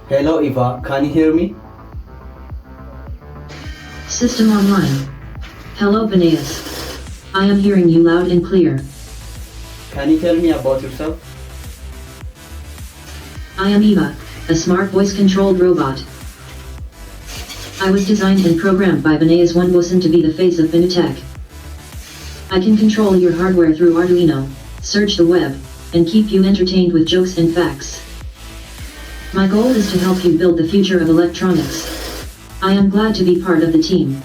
Hello Eva, can you hear me? System online. Hello Beneus. I am hearing you loud and clear. Can you tell me about yourself? I am Eva, a smart voice-controlled robot. I was designed and programmed by Beneus One to be the face of Benu Tech. I can control your hardware through Arduino, search the web, and keep you entertained with jokes and facts. My goal is to help you build the future of electronics. I am glad to be part of the team.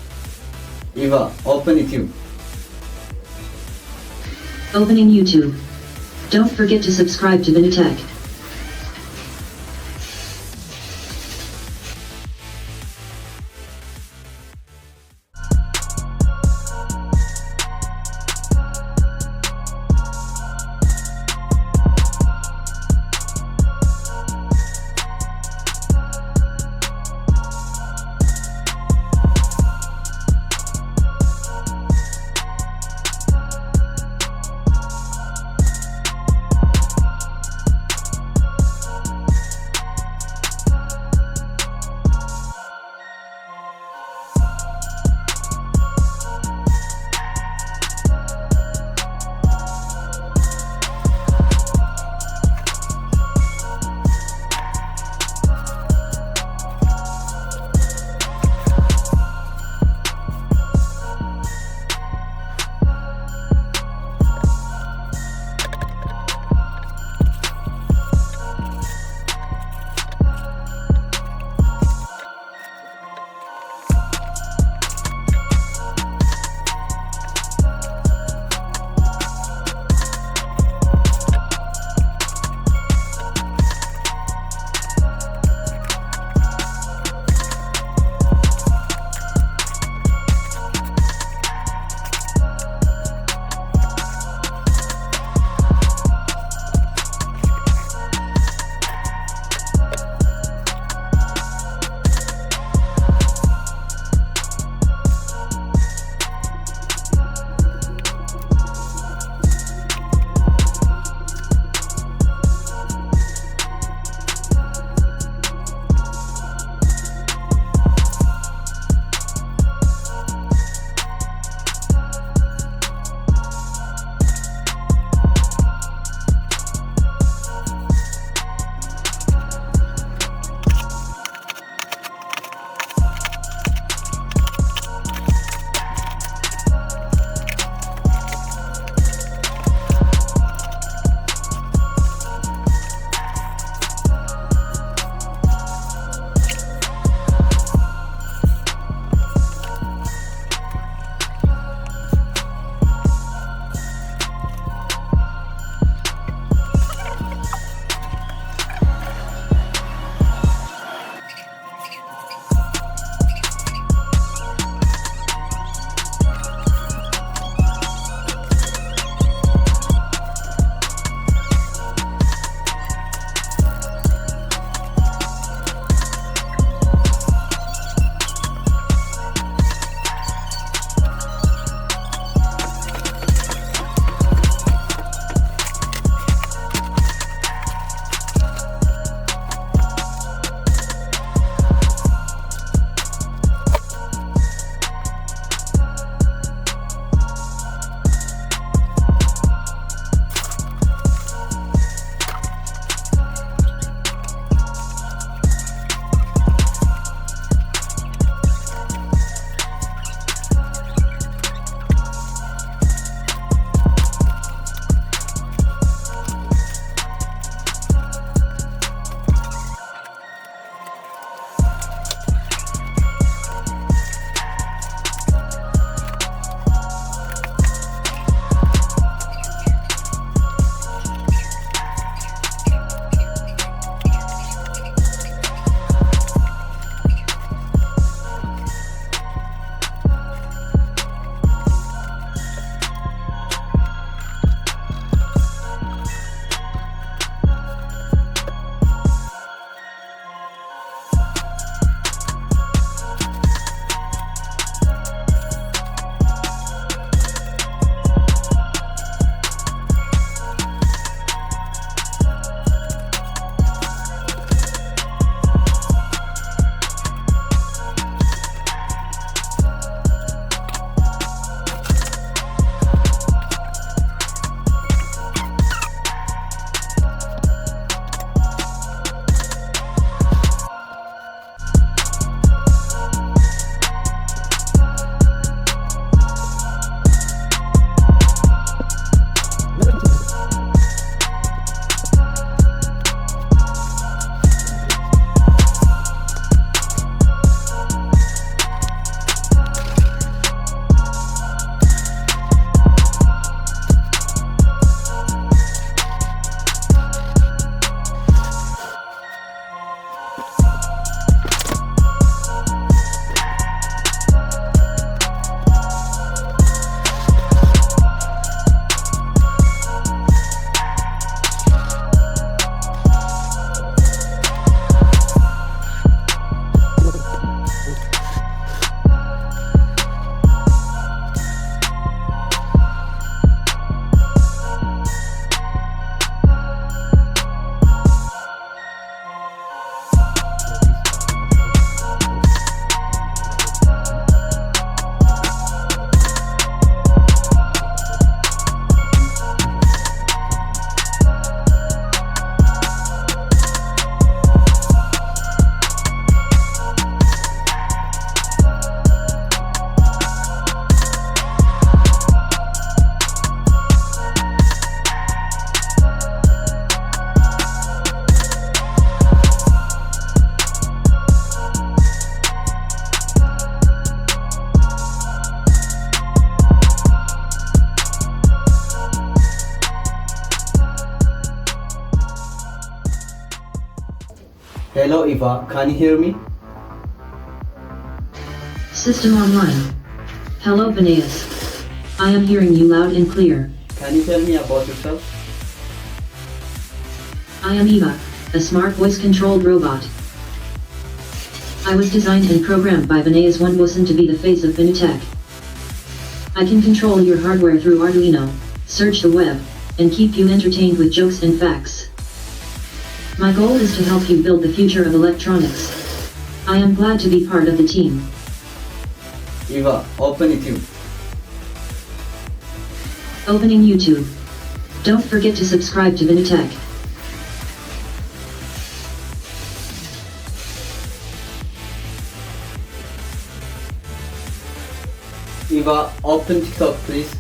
Eva, open YouTube. Opening YouTube. Don't forget to subscribe to Benu Tech. Hello Eva, can you hear me? System online. Hello Beneas. I am hearing you loud and clear. Can you tell me about yourself? I am Eva, a smart voice-controlled robot. I was designed and programmed by Beneas One to be the face of Benutech. I can control your hardware through Arduino, search the web, and keep you entertained with jokes and facts. My goal is to help you build the future of electronics. I am glad to be part of the team. Eva, open YouTube. Opening YouTube. Don't forget to subscribe to Benutech. Eva, open TikTok please.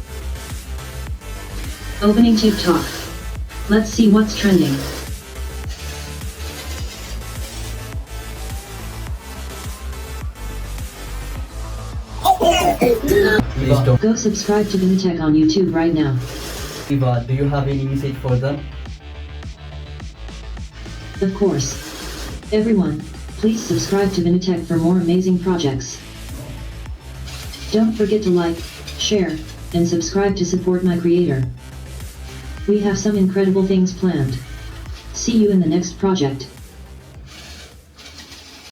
Opening TikTok. Let's see what's trending. Please don't. Go subscribe to Benutech on YouTube right now. Eva, do you have any message for them? Of course. Everyone, please subscribe to Benutech for more amazing projects. Don't forget to like, share, and subscribe to support my creator. We have some incredible things planned. See you in the next project.